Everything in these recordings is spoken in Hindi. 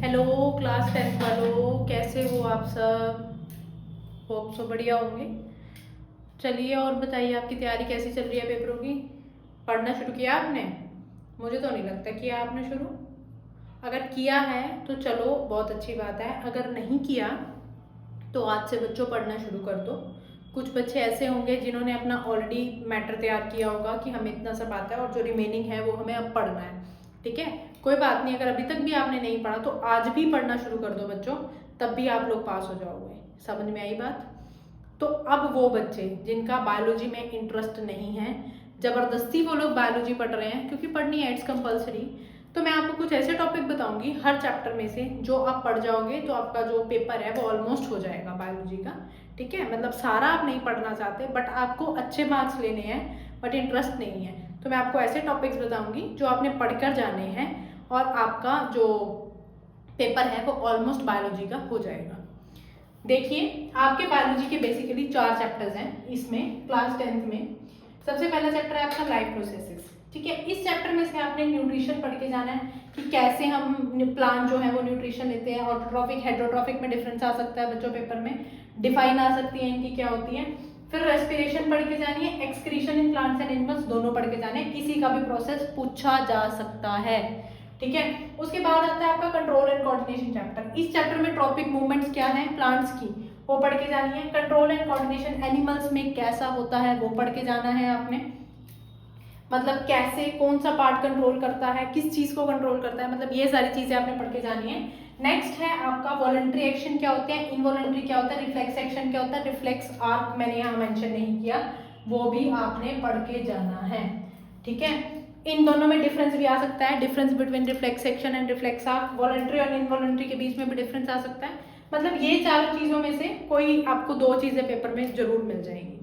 हेलो क्लास 10 वालों, कैसे हो आप सब? होप सो बढ़िया होंगे। चलिए और बताइए, आपकी तैयारी कैसी चल रही है पेपरों की? पढ़ना शुरू किया आपने? मुझे तो नहीं लगता किया आपने शुरू। अगर किया है तो चलो बहुत अच्छी बात है, अगर नहीं किया तो आज से बच्चों पढ़ना शुरू कर दो। कुछ बच्चे ऐसे होंगे जिन्होंने अपना ऑलरेडी मैटर तैयार किया होगा कि हमें इतना सब आता है और जो रिमेनिंग है वो हमें अब पढ़ना है। ठीक है, कोई बात नहीं, अगर अभी तक भी आपने नहीं पढ़ा तो आज भी पढ़ना शुरू कर दो बच्चों, तब भी आप लोग पास हो जाओगे। समझ में आई बात? तो अब वो बच्चे जिनका बायोलॉजी में इंटरेस्ट नहीं है, जबरदस्ती वो लोग बायोलॉजी पढ़ रहे हैं क्योंकि पढ़नी है, इट्स कंपलसरी, तो मैं आपको कुछ ऐसे टॉपिक बताऊंगी हर चैप्टर में से जो आप पढ़ जाओगे तो आपका जो पेपर है वो ऑलमोस्ट हो जाएगा बायोलॉजी का। ठीक है, मतलब सारा आप नहीं पढ़ना चाहते बट आपको अच्छे मार्क्स लेने हैं बट इंटरेस्ट नहीं है, तो मैं आपको ऐसे टॉपिक्स बताऊंगी जो आपने पढ़कर जाने हैं और आपका जो पेपर है वो ऑलमोस्ट बायोलॉजी का हो जाएगा। देखिए, आपके बायोलॉजी के बेसिकली 4 चैप्टर्स हैं इसमें क्लास 10th में। सबसे पहला चैप्टर है आपका लाइफ प्रोसेसेस। ठीक है, इस चैप्टर में से आपने न्यूट्रिशन पढ़ के जाना है कि कैसे हम प्लांट जो है वो न्यूट्रिशन लेते हैं। ऑटोट्रॉफिक हेटेरोट्रॉफिक में डिफरेंस आ सकता है बच्चों पेपर में, डिफाइन आ सकती है इनकी क्या होती है। फिर रेस्पिरेशन पढ़ के जानी है, excretion in plants and animals दोनों पढ़ के जाने हैं, किसी का भी प्रोसेस पूछा जा सकता है। ठीक है, उसके बाद आता है आपका कंट्रोल एंड कोऑर्डिनेशन चैप्टर। इस चैप्टर में ट्रॉपिक मूवमेंट्स क्या है प्लांट्स की वो पढ़ के जानी है। कंट्रोल एंड कोऑर्डिनेशन एनिमल्स में कैसा होता है वो पढ़ के जाना है आपने, मतलब कैसे कौन सा पार्ट कंट्रोल करता है, किस चीज को कंट्रोल करता है, मतलब ये सारी चीजें आपने पढ़ के जानी है। नेक्स्ट है आपका वॉलंटरी एक्शन क्या होते हैं, इनवॉलंटरी क्या होता है, रिफ्लेक्स एक्शन क्या होता है, रिफ्लेक्स आर्क मैंने यहाँ मेंशन नहीं किया, वो भी आपने पढ़ के जाना है। ठीक है, इन दोनों में डिफरेंस भी आ सकता है, difference between reflex action and reflex arc, voluntary और इनवॉलंटरी के बीच में भी डिफरेंस आ सकता है। मतलब ये चारों चीजों में से कोई आपको 2 चीजें पेपर में जरूर मिल जाएंगी।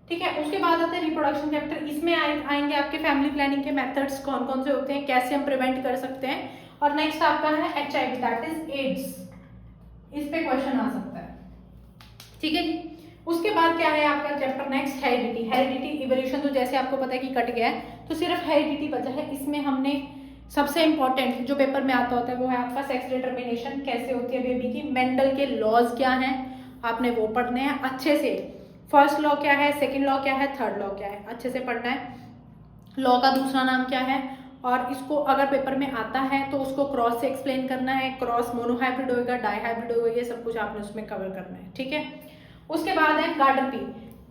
ठीक है, उसके बाद आता है रिप्रोडक्शन चैप्टर। इसमें आएंगे आपके फैमिली प्लानिंग के मेथड्स कौन कौन से होते हैं, कैसे हम प्रिवेंट कर सकते हैं, और नेक्स्ट आपका है HIV दैट इज एड्स, इस पे क्वेश्चन आ सकता है। ठीक है जी, उसके बाद क्या है आपका chapter next, heredity. Heredity evolution तो जैसे आपको पता है कि कट गया है, तो सिर्फ हेरिडिटी बचा है। इसमें हमने सबसे इंपॉर्टेंट जो पेपर में आता होता है वो है आपका सेक्स डिटर्मिनेशन, कैसे होती है बेबी की, मेंडल के लॉज क्या हैं आपने वो पढ़ने हैं अच्छे से। फर्स्ट लॉ क्या है, सेकंड लॉ क्या है, थर्ड लॉ क्या है, अच्छे से पढ़ना है। लॉ का दूसरा नाम क्या है, और इसको अगर पेपर में आता है तो उसको क्रॉस से एक्सप्लेन करना है, क्रॉस मोनोहाइब्रिड होगा, डाईहाइब्रिड होगा, ये सब कुछ आपने उसमें कवर करना है। ठीक है, उसके बाद है गार्डन बी,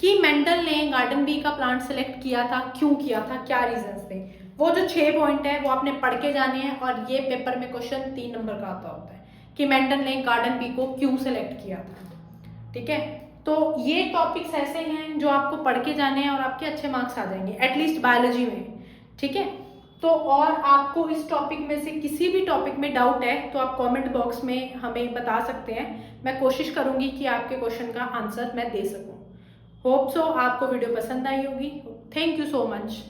कि मेंडल ने गार्डन बी का प्लांट सेलेक्ट किया था, क्यों किया था, क्या रीजंस थे, वो जो 6 पॉइंट है वो आपने पढ़ के जाने हैं। और ये पेपर में क्वेश्चन 3 नंबर का आता होता है कि मेंडल ने गार्डन बी को क्यों सेलेक्ट किया था। ठीक है, तो ये टॉपिक्स ऐसे हैं जो आपको पढ़ के जाने हैं और आपके अच्छे मार्क्स आ जाएंगे एटलीस्ट बायोलॉजी में। ठीक है, तो और आपको इस टॉपिक में से किसी भी टॉपिक में डाउट है तो आप कमेंट बॉक्स में हमें बता सकते हैं, मैं कोशिश करूंगी कि आपके क्वेश्चन का आंसर मैं दे सकूं। होप सो आपको वीडियो पसंद आई होगी। Thank you so much.